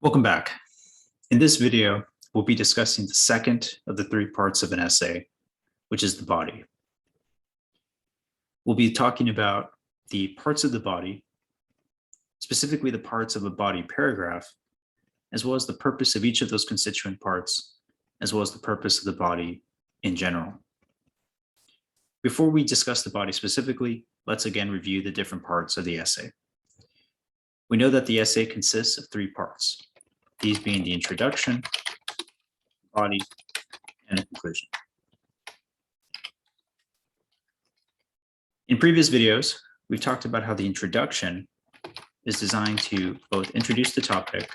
Welcome back. In this video, we'll be discussing the second of the three parts of an essay, which is the body. We'll be talking about the parts of the body, specifically the parts of a body paragraph, as well as the purpose of each of those constituent parts, as well as the purpose of the body in general. Before we discuss the body specifically, let's again review the different parts of the essay. We know that the essay consists of three parts, these being the introduction, body, and the conclusion. In previous videos, we've talked about how the introduction is designed to both introduce the topic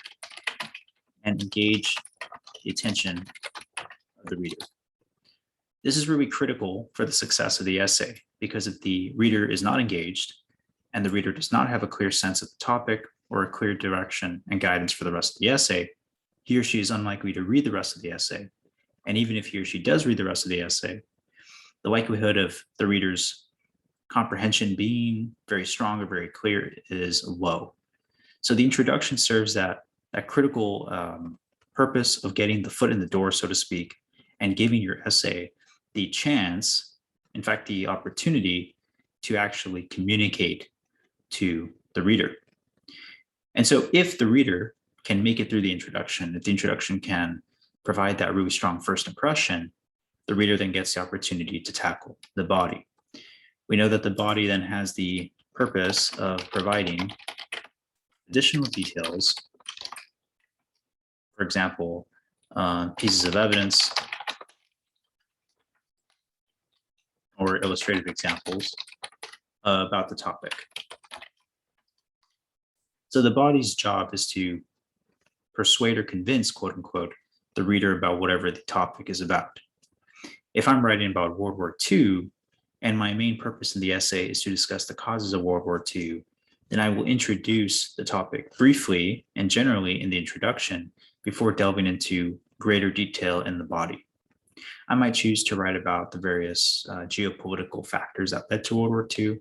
and engage the attention of the reader. This is really critical for the success of the essay, because if the reader is not engaged and the reader does not have a clear sense of the topic or a clear direction and guidance for the rest of the essay, he or she is unlikely to read the rest of the essay. And even if he or she does read the rest of the essay, the likelihood of the reader's comprehension being very strong or very clear is low. So the introduction serves that critical purpose of getting the foot in the door, so to speak, and giving your essay the chance, in fact, the opportunity to actually communicate to the reader. And so if the reader can make it through the introduction, if the introduction can provide that really strong first impression, the reader then gets the opportunity to tackle the body. We know that the body then has the purpose of providing additional details, for example, pieces of evidence or illustrative examples about the topic. So the body's job is to persuade or convince, quote unquote, the reader about whatever the topic is about. If I'm writing about World War II, and my main purpose in the essay is to discuss the causes of World War II, then I will introduce the topic briefly and generally in the introduction before delving into greater detail in the body. I might choose to write about the various geopolitical factors that led to World War II.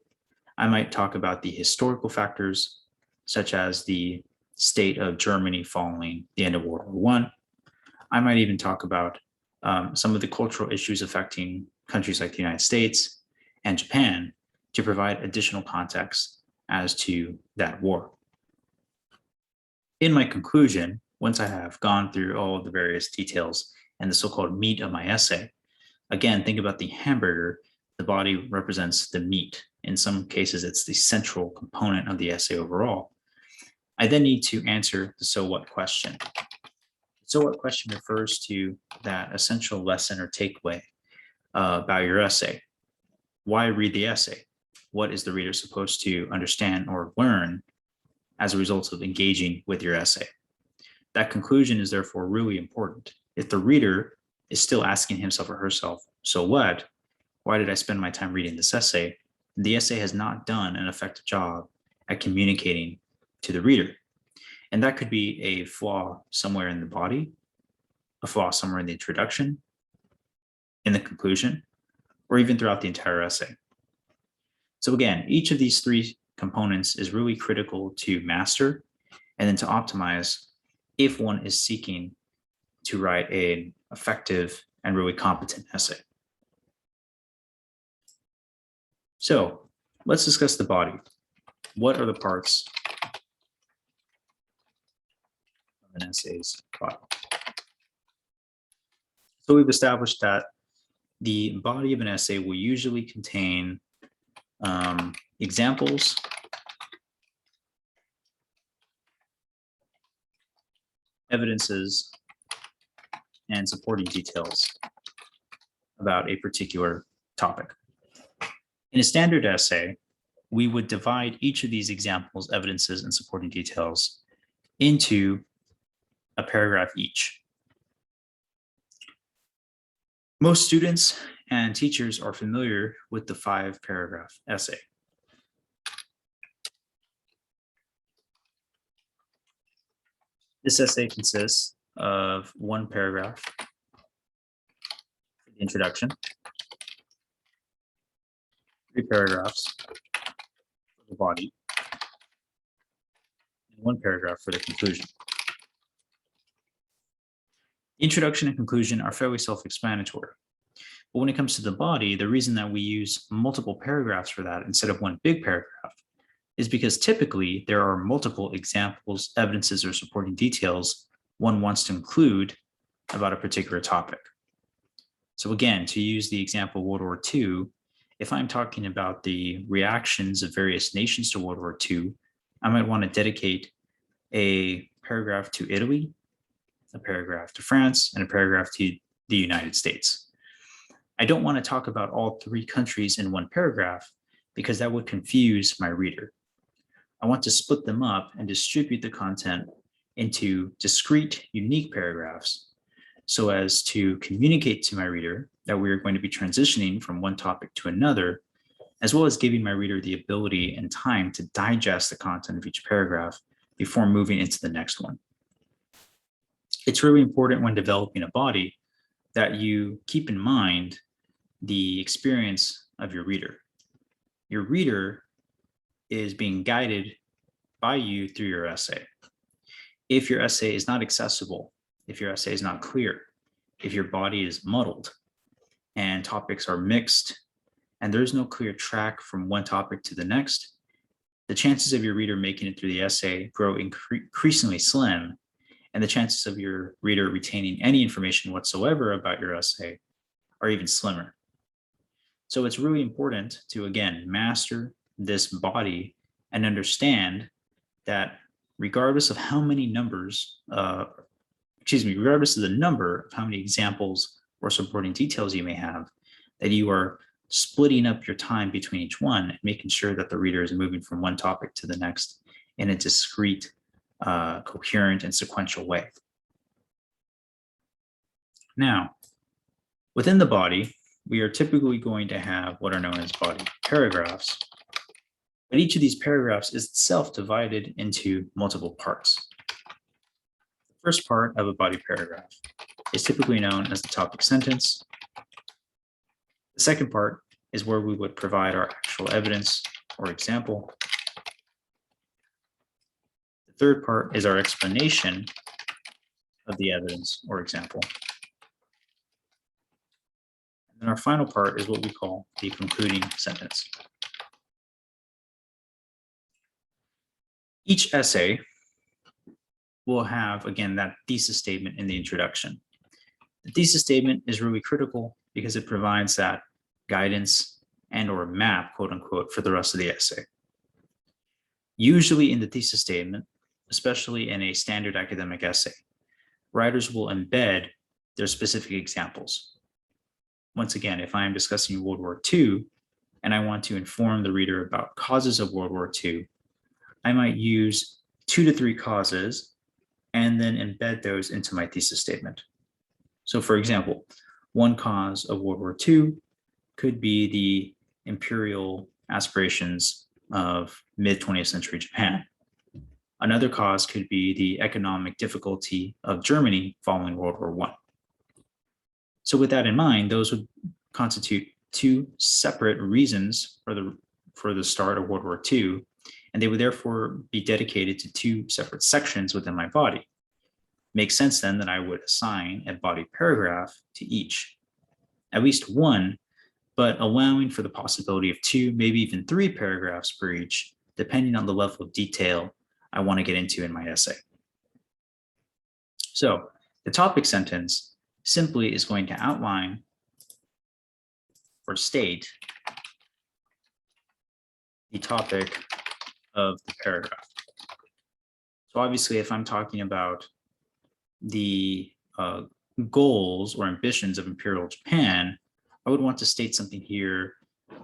I might talk about the historical factors, such as the state of Germany following the end of World War I. I might even talk about some of the cultural issues affecting countries like the United States and Japan to provide additional context as to that war. In my conclusion, once I have gone through all of the various details and the so-called meat of my essay, again, think about the hamburger. The body represents the meat. In some cases, it's the central component of the essay overall. I then need to answer the so what question. The so what question refers to that essential lesson or takeaway about your essay. Why read the essay? What is the reader supposed to understand or learn as a result of engaging with your essay? That conclusion is therefore really important. If the reader is still asking himself or herself, so what? Why did I spend my time reading this essay? The essay has not done an effective job at communicating to the reader. And that could be a flaw somewhere in the body, a flaw somewhere in the introduction, in the conclusion, or even throughout the entire essay. So again, each of these three components is really critical to master and then to optimize if one is seeking to write an effective and really competent essay. So let's discuss the body. What are the parts of an essay's body? So we've established that the body of an essay will usually contain examples, evidences, and supporting details about a particular topic. In a standard essay, we would divide each of these examples, evidences, and supporting details into a paragraph each. Most students and teachers are familiar with the 5-paragraph essay. This essay consists of 1 paragraph, the introduction, 3 paragraphs for the body, and 1 paragraph for the conclusion. The introduction and conclusion are fairly self-explanatory. But when it comes to the body, the reason that we use multiple paragraphs for that instead of one big paragraph is because typically there are multiple examples, evidences, or supporting details one wants to include about a particular topic. So again, to use the example of World War II, if I'm talking about the reactions of various nations to World War II, I might want to dedicate a paragraph to Italy, a paragraph to France, and a paragraph to the United States. I don't want to talk about all three countries in one paragraph because that would confuse my reader. I want to split them up and distribute the content into discrete, unique paragraphs so as to communicate to my reader that we are going to be transitioning from one topic to another, as well as giving my reader the ability and time to digest the content of each paragraph before moving into the next one. It's really important when developing a body that you keep in mind the experience of your reader. Your reader is being guided by you through your essay. If your essay is not accessible, if your essay is not clear, if your body is muddled and topics are mixed and there's no clear track from one topic to the next, the chances of your reader making it through the essay grow increasingly slim, and the chances of your reader retaining any information whatsoever about your essay are even slimmer. So it's really important to, again, master this body and understand that regardless of how many numbers, regardless of the number of how many examples or supporting details you may have, that you are splitting up your time between each one and making sure that the reader is moving from one topic to the next in a discrete, coherent, and sequential way. Now, within the body, we are typically going to have what are known as body paragraphs, but each of these paragraphs is itself divided into multiple parts. The first part of a body paragraph is typically known as the topic sentence. The second part is where we would provide our actual evidence or example. The third part is our explanation of the evidence or example. And our final part is what we call the concluding sentence. Each essay will have, again, that thesis statement in the introduction. The thesis statement is really critical because it provides that guidance and or map, quote unquote, for the rest of the essay. Usually in the thesis statement, especially in a standard academic essay, writers will embed their specific examples. Once again, if I am discussing World War II and I want to inform the reader about causes of World War II, I might use 2 to 3 causes and then embed those into my thesis statement. So for example, one cause of World War II could be the imperial aspirations of mid-20th century Japan. Another cause could be the economic difficulty of Germany following World War I. So with that in mind, those would constitute 2 separate reasons for the start of World War II, and they would therefore be dedicated to 2 separate sections within my body. Makes sense then that I would assign a body paragraph to each, at least one, but allowing for the possibility of 2, maybe even 3 paragraphs per each, depending on the level of detail I want to get into in my essay. So the topic sentence simply is going to outline or state the topic of the paragraph. So obviously, if I'm talking about the goals or ambitions of Imperial Japan, I would want to state something here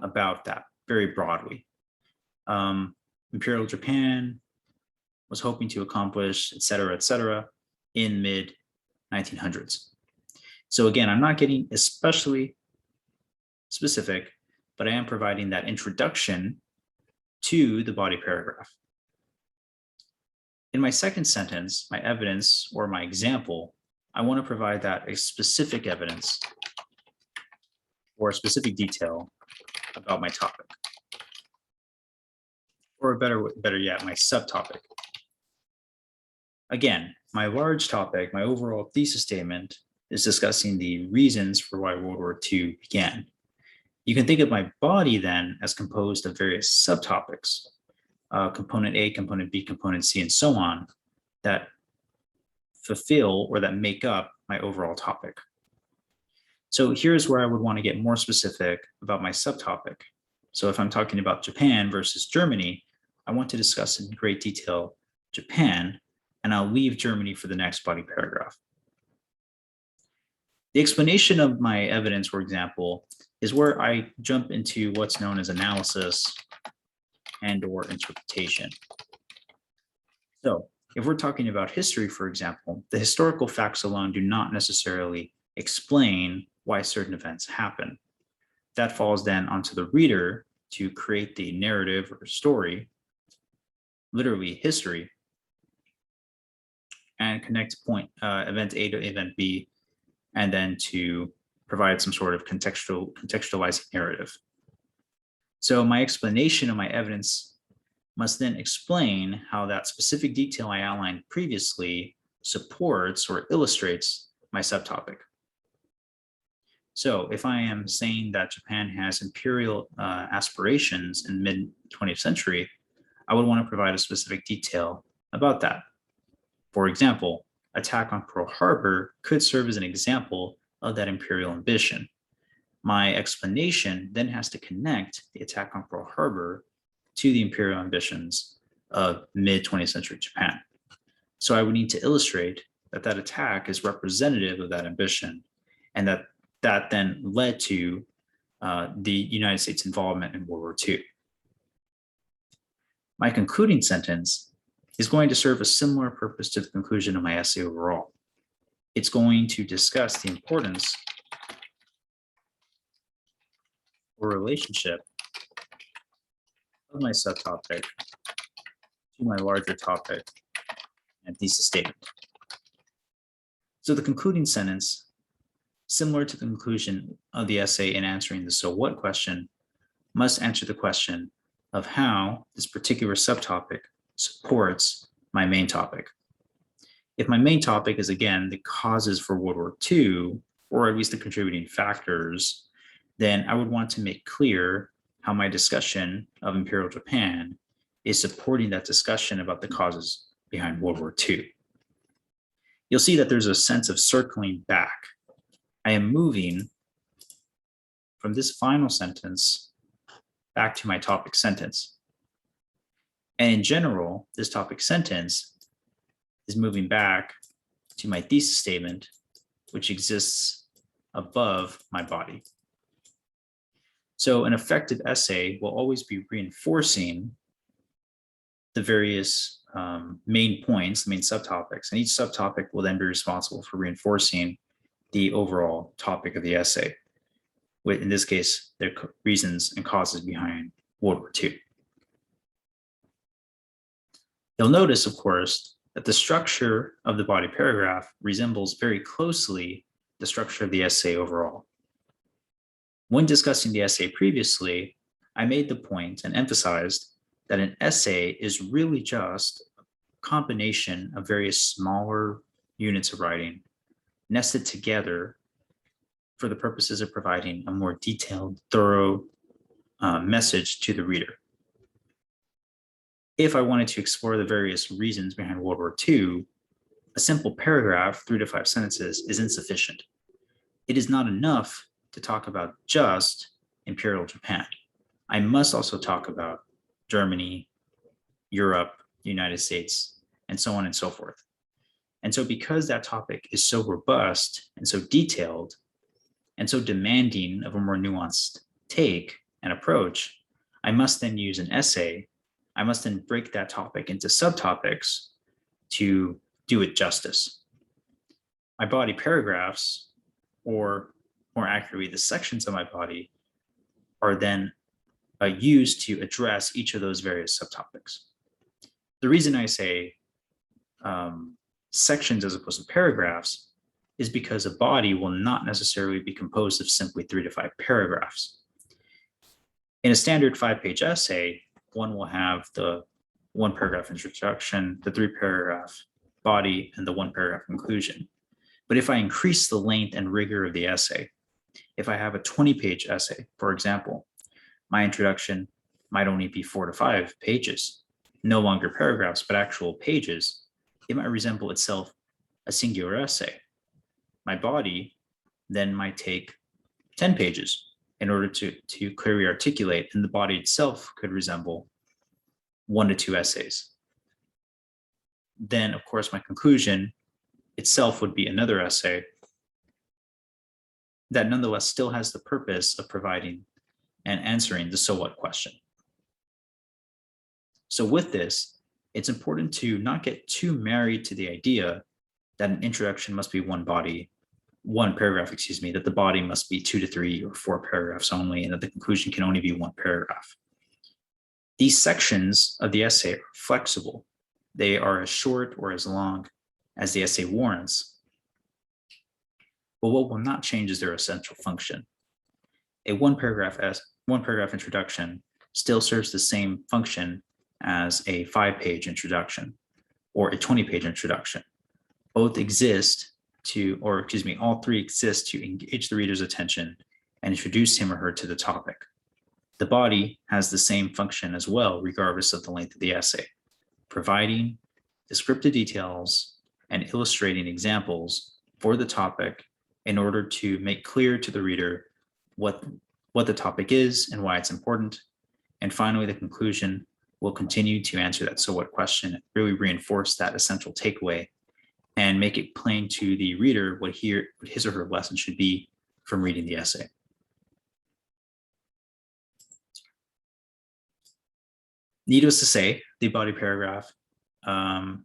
about that very broadly. Imperial Japan was hoping to accomplish, et cetera, in mid-1900s. So again, I'm not getting especially specific, but I am providing that introduction to the body paragraph. In my second sentence, my evidence or my example, I want to provide that a specific evidence or a specific detail about my topic. Or better yet, my subtopic. Again, my large topic, my overall thesis statement, is discussing the reasons for why World War II began. You can think of my body then as composed of various subtopics, component A, component B, component C, and so on, that fulfill or that make up my overall topic. So here's where I would want to get more specific about my subtopic. So if I'm talking about Japan versus Germany, I want to discuss in great detail Japan, and I'll leave Germany for the next body paragraph. The explanation of my evidence, for example, is where I jump into what's known as analysis and/or interpretation. So if we're talking about history, for example, the historical facts alone do not necessarily explain why certain events happen. That falls then onto the reader to create the narrative or story, literally history, and connect event A to event B, and then to provide some sort of contextualizing narrative. So my explanation of my evidence must then explain how that specific detail I outlined previously supports or illustrates my subtopic. So if I am saying that Japan has imperial aspirations in the mid-20th century, I would want to provide a specific detail about that. For example, attack on Pearl Harbor could serve as an example of that imperial ambition. My explanation then has to connect the attack on Pearl Harbor to the imperial ambitions of mid-20th century Japan. So I would need to illustrate that that attack is representative of that ambition, and that then led to the United States involvement in World War II. My concluding sentence is going to serve a similar purpose to the conclusion of my essay overall. It's going to discuss the importance or relationship of my subtopic to my larger topic and thesis statement. So the concluding sentence, similar to the conclusion of the essay in answering the so what question, must answer the question of how this particular subtopic supports my main topic. If my main topic is, again, the causes for World War II, or at least the contributing factors, then I would want to make clear how my discussion of Imperial Japan is supporting that discussion about the causes behind World War II. You'll see that there's a sense of circling back. I am moving from this final sentence back to my topic sentence. And in general, this topic sentence is moving back to my thesis statement, which exists above my body. So an effective essay will always be reinforcing the various main points, the main subtopics, and each subtopic will then be responsible for reinforcing the overall topic of the essay. In this case, the reasons and causes behind World War II. You'll notice, of course, that the structure of the body paragraph resembles very closely the structure of the essay overall. When discussing the essay previously, I made the point and emphasized that an essay is really just a combination of various smaller units of writing nested together for the purposes of providing a more detailed, thorough message to the reader. If I wanted to explore the various reasons behind World War II, a simple paragraph, 3 to 5 sentences, is insufficient. It is not enough to talk about just Imperial Japan. I must also talk about Germany, Europe, the United States, and so on and so forth. And so because that topic is so robust and so detailed and so demanding of a more nuanced take and approach, I must then use an essay. I must then break that topic into subtopics to do it justice. My body paragraphs, or more accurately, the sections of my body, are then used to address each of those various subtopics. The reason I say sections as opposed to paragraphs is because a body will not necessarily be composed of simply 3 to 5 paragraphs. In a standard 5-page essay, one will have the 1 paragraph introduction, the 3 paragraph body, and the one paragraph conclusion. But if I increase the length and rigor of the essay, if I have a 20-page essay, for example, my introduction might only be 4 to 5 pages, no longer paragraphs, but actual pages. It might resemble itself a singular essay. My body then might take 10 pages in order to clearly articulate, and the body itself could resemble 1 to 2 essays. Then, of course, my conclusion itself would be another essay that nonetheless still has the purpose of providing and answering the so what question. So with this, it's important to not get too married to the idea that an introduction must be one paragraph, that the body must be 2 to 3 or 4 paragraphs only, and that the conclusion can only be 1 paragraph. These sections of the essay are flexible. They are as short or as long as the essay warrants. But what will not change is their essential function. A one paragraph introduction still serves the same function as a 5-page introduction or a 20-page introduction. All three exist to engage the reader's attention and introduce him or her to the topic. The body has the same function as well, regardless of the length of the essay, providing descriptive details and illustrating examples for the topic in order to make clear to the reader what the topic is and why it's important. And finally, the conclusion will continue to answer that so what question, really reinforce that essential takeaway and make it plain to the reader what his or her lesson should be from reading the essay. Needless to say, the body paragraph and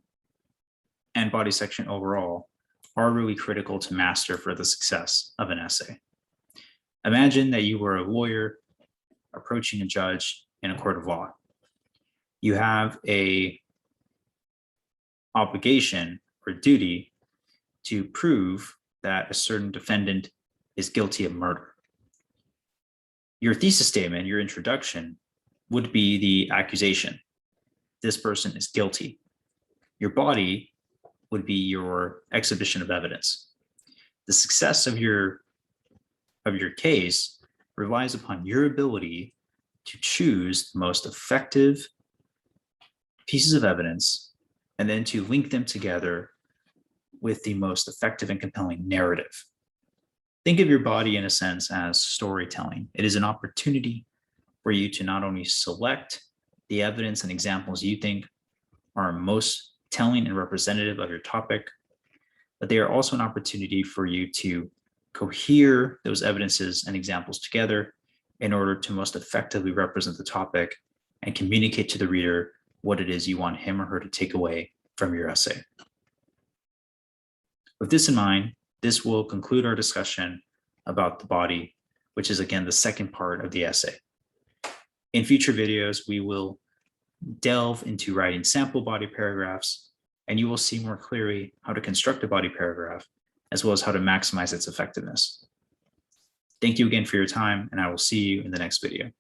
body section overall are really critical to master for the success of an essay. Imagine that you were a lawyer approaching a judge in a court of law. You have a obligation or duty to prove that a certain defendant is guilty of murder. Your thesis statement, your introduction, would be the accusation. This person is guilty. Your body would be your exhibition of evidence. The success of your case relies upon your ability to choose the most effective pieces of evidence and then to link them together with the most effective and compelling narrative. Think of your body in a sense as storytelling. It is an opportunity for you to not only select the evidence and examples you think are most telling and representative of your topic, but they are also an opportunity for you to cohere those evidences and examples together in order to most effectively represent the topic and communicate to the reader what it is you want him or her to take away from your essay. With this in mind, this will conclude our discussion about the body, which is again the second part of the essay. In future videos, we will delve into writing sample body paragraphs, and you will see more clearly how to construct a body paragraph, as well as how to maximize its effectiveness. Thank you again for your time, and I will see you in the next video.